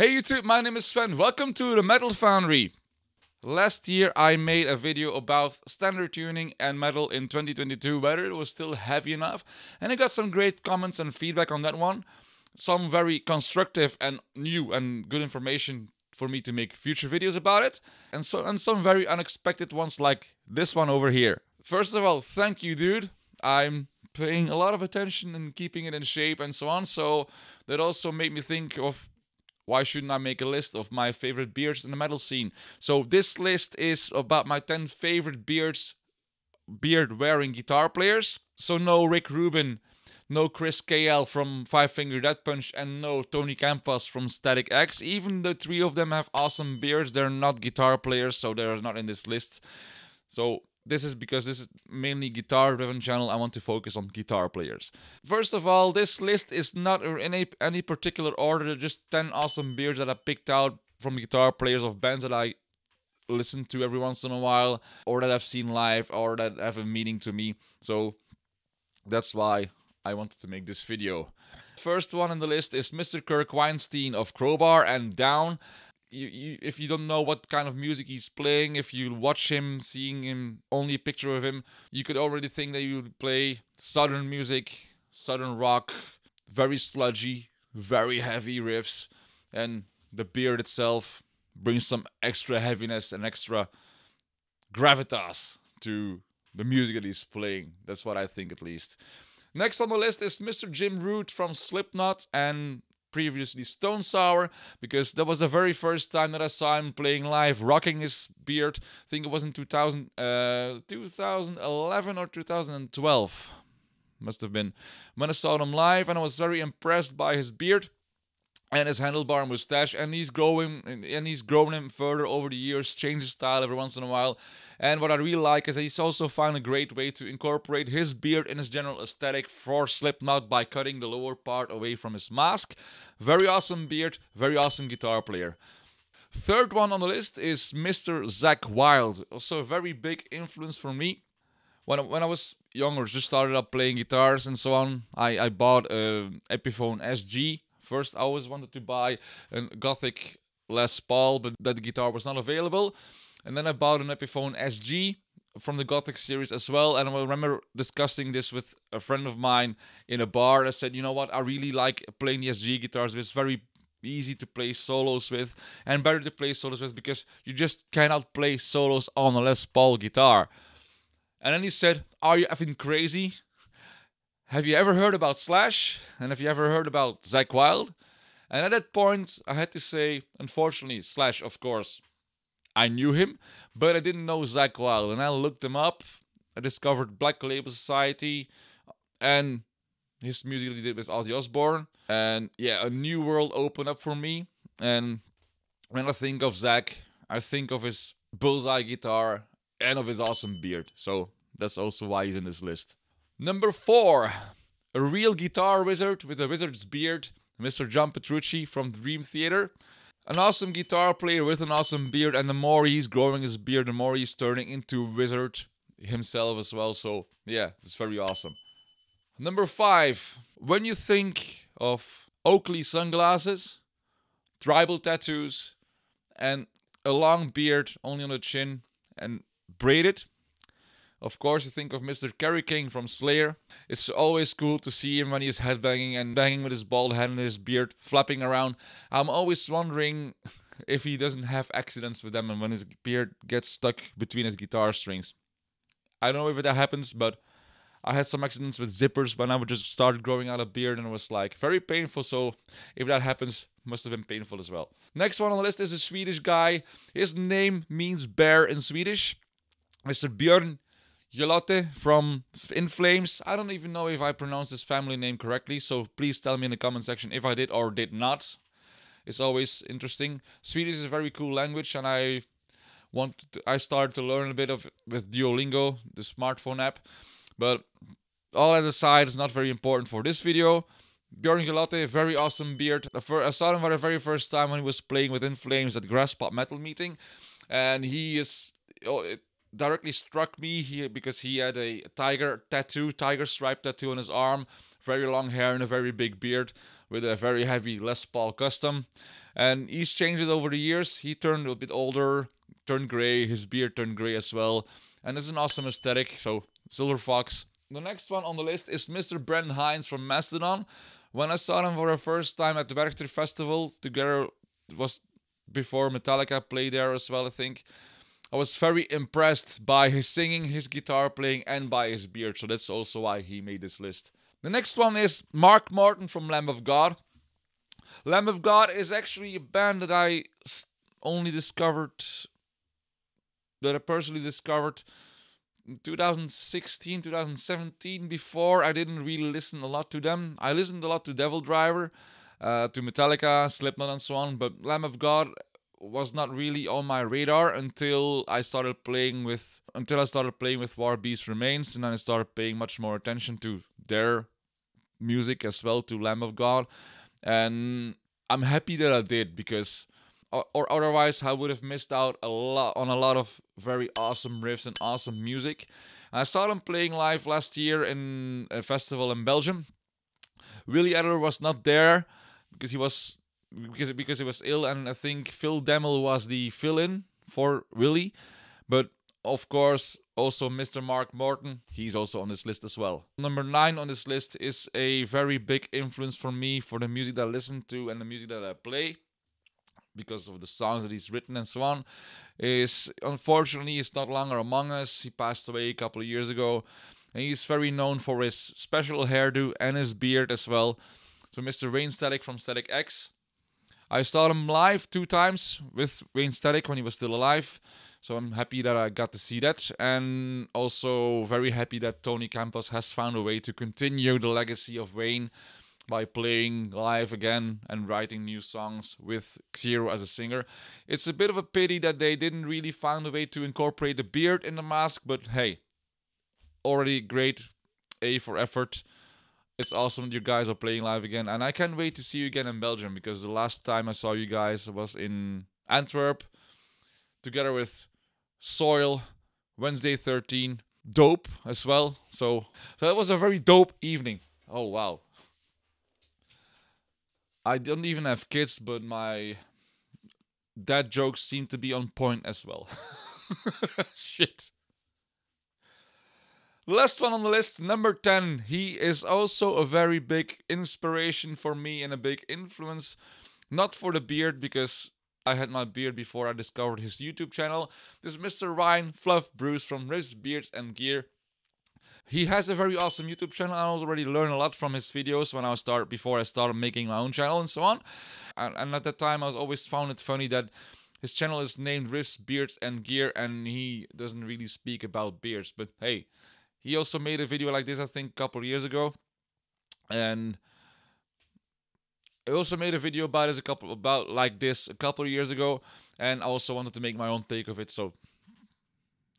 Hey YouTube, my name is Sven. Welcome to the Metal Foundry. Last year I made a video about standard tuning and metal in 2022, whether it was still heavy enough, and I got some great comments and feedback on that one. Some very constructive and new and good information for me to make future videos about it, and some very unexpected ones like this one over here. First of all, thank you, dude. I'm paying a lot of attention and keeping it in shape and so on, so that also made me think of why shouldn't I make a list of my favorite beards in the metal scene? So this list is about my 10 favorite beard-wearing guitar players. So no Rick Rubin, no Chris KL from Five Finger Death Punch, and no Tony Campos from Static X. Even the three of them have awesome beards, they're not guitar players, so they're not in this list. So this is because this is mainly guitar-driven channel. I want to focus on guitar players. First of all, this list is not in any particular order. They're just 10 awesome beards that I picked out from guitar players of bands that I listen to every once in a while, or that I've seen live, or that have a meaning to me. So that's why I wanted to make this video. First one on the list is Mr. Kirk Weinstein of Crowbar and Down. If you don't know what kind of music he's playing, if you watch him, seeing him, only a picture of him, you could already think that he would play southern music, southern rock, very sludgy, very heavy riffs, and the beard itself brings some extra heaviness and extra gravitas to the music that he's playing. That's what I think, at least. Next on the list is Mr. Jim Root from Slipknot and previously Stone Sour, because that was the very first time that I saw him playing live, rocking his beard. I think it was in 2011 or 2012. Must have been when I saw him live, and I was very impressed by his beard and his handlebar mustache, and he's grown him further over the years, changed his style every once in a while. And what I really like is that he's also found a great way to incorporate his beard in his general aesthetic for Slipknot by cutting the lower part away from his mask. Very awesome beard, very awesome guitar player. Third one on the list is Mr. Zakk Wylde, also a very big influence for me. When I was younger, just started up playing guitars and so on, I bought an Epiphone SG. First, I always wanted to buy a Gothic Les Paul, but that guitar was not available. And then I bought an Epiphone SG from the Gothic series as well. And I remember discussing this with a friend of mine in a bar. I said, you know what, I really like playing the SG guitars. It's very easy to play solos with, and better to play solos with, because you just cannot play solos on a Les Paul guitar. And then he said, are you effing crazy? Have you ever heard about Slash? And have you ever heard about Zakk Wylde? And at that point, I had to say, unfortunately, Slash, of course, I knew him, but I didn't know Zakk Wylde. And I looked him up. I discovered Black Label Society and his music that he did with Ozzy Osbourne. And yeah, a new world opened up for me. And when I think of Zakk, I think of his bullseye guitar and of his awesome beard. So that's also why he's in this list. Number 4, a real guitar wizard with a wizard's beard, Mr. John Petrucci from Dream Theater. An awesome guitar player with an awesome beard, and the more he's growing his beard, the more he's turning into a wizard himself as well. So yeah, it's very awesome. Number 5, when you think of Oakley sunglasses, tribal tattoos, and a long beard only on the chin and braided, of course, you think of Mr. Kerry King from Slayer. It's always cool to see him when he's headbanging and banging with his bald head and his beard flapping around. I'm always wondering if he doesn't have accidents with them and when his beard gets stuck between his guitar strings. I don't know if that happens, but I had some accidents with zippers when I would just started growing out a beard, and it was like very painful. So if that happens, must have been painful as well. Next one on the list is a Swedish guy. His name means bear in Swedish. Mr. Björn Jolotte from In Flames. I don't even know if I pronounced his family name correctly, so please tell me in the comment section if I did or did not. It's always interesting. Swedish is a very cool language, and I started to learn a bit of it with Duolingo, the smartphone app. But all that aside is not very important for this video. Björn Jolotte, very awesome beard. I saw him for the very first time when he was playing with In Flames at Grasspot Metal Meeting, and he is... it directly struck me because he had a tiger stripe tattoo on his arm, very long hair and a very big beard, with a very heavy Les Paul custom. And he's changed it over the years. He turned a bit older, turned gray, his beard turned gray as well. And it's an awesome aesthetic, so Silver Fox. The next one on the list is Mr. Brent Hines from Mastodon. When I saw him for the first time at the Werchter Festival, together, it was before Metallica played there as well, I think. I was very impressed by his singing, his guitar playing, and by his beard, so that's also why he made this list. The next one is Mark Martin from Lamb of God. Lamb of God is actually a band that I only discovered, that I personally discovered in 2016, 2017. Before, I didn't really listen a lot to them. I listened a lot to Devil Driver, to Metallica, Slipknot and so on, but Lamb of God was not really on my radar until I started playing with War Beast Remains, and then I started paying much more attention to their music as well, to Lamb of God. And I'm happy that I did, because or otherwise I would have missed out on a lot of very awesome riffs and awesome music. And I saw them playing live last year in a festival in Belgium. Willie Adler was not there because he was ill, and I think Phil Demmel was the fill-in for Willie. But of course, also Mr. Mark Morton, he's also on this list as well. Number 9 on this list is a very big influence for me, for the music that I listen to and the music that I play, because of the songs that he's written and so on. Unfortunately, he's not longer among us. He passed away a couple of years ago, and he's very known for his special hairdo and his beard as well. So Mr. Wayne Static from Static X. I saw him live 2 times with Wayne Static when he was still alive. So I'm happy that I got to see that, and also very happy that Tony Campos has found a way to continue the legacy of Wayne by playing live again and writing new songs with Xero as a singer. It's a bit of a pity that they didn't really find a way to incorporate the beard in the mask, but hey, already great A for effort. It's awesome that you guys are playing live again, and I can't wait to see you again in Belgium, because the last time I saw you guys was in Antwerp, together with Soil, Wednesday 13, Dope as well. So that was a very dope evening. Oh wow. I don't even have kids, but my dad jokes seem to be on point as well. Shit. Last one on the list, number 10. He is also a very big inspiration for me and a big influence. Not for the beard, because I had my beard before I discovered his YouTube channel. This is Mr. Ryan Fluff Bruce from Riffs, Beards and Gear. He has a very awesome YouTube channel. I already learned a lot from his videos before I started making my own channel and so on. And at that time I always found it funny that his channel is named Riffs, Beards and Gear, and he doesn't really speak about beards. But hey, he also made a video like this, I think, a couple of years ago. And I also made a video about this a couple of years ago, and I also wanted to make my own take of it, so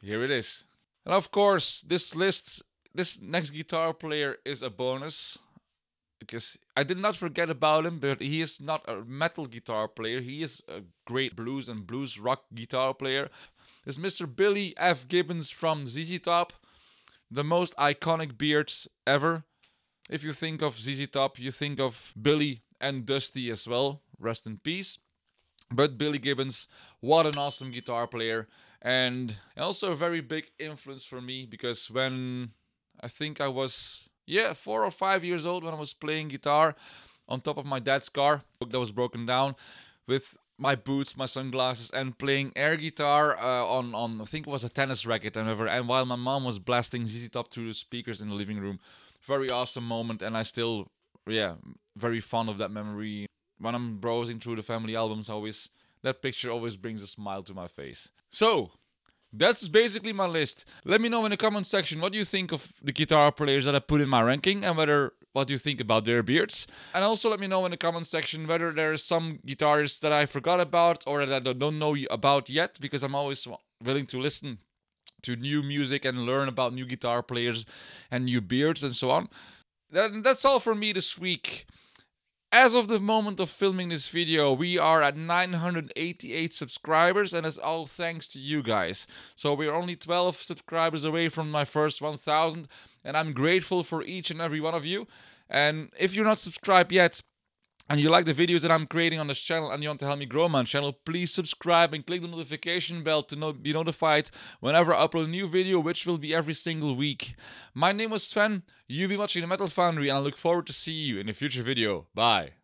here it is. And of course, this next guitar player is a bonus, because I did not forget about him, but he is not a metal guitar player. He is a great blues and blues rock guitar player. This is Mr. Billy F. Gibbons from ZZ Top, the most iconic beards ever. If you think of ZZ Top, you think of Billy and Dusty as well, rest in peace. But Billy Gibbons, what an awesome guitar player, and also a very big influence for me, because when I think I was 4 or 5 years old, when I was playing guitar on top of my dad's car that was broken down, with my boots, my sunglasses, and playing air guitar on I think it was a tennis racket and while my mom was blasting ZZ Top through the speakers in the living room. Very awesome moment, and I still very fond of that memory. When I'm browsing through the family albums, that picture always brings a smile to my face. So that's basically my list. Let me know in the comment section what you think of the guitar players that I put in my ranking, and what you think about their beards. And also let me know in the comment section whether there are some guitarists that I forgot about or that I don't know about yet, because I'm always willing to listen to new music and learn about new guitar players and new beards and so on. That's all for me this week. As of the moment of filming this video, we are at 988 subscribers, and it's all thanks to you guys. So we're only 12 subscribers away from my first 1000, and I'm grateful for each and every one of you. And if you're not subscribed yet, and you like the videos that I'm creating on this channel and you want to help me grow my channel, please subscribe and click the notification bell to be notified whenever I upload a new video, which will be every single week. My name was Sven, you've been watching the Metal Foundry, and I look forward to see you in a future video. Bye.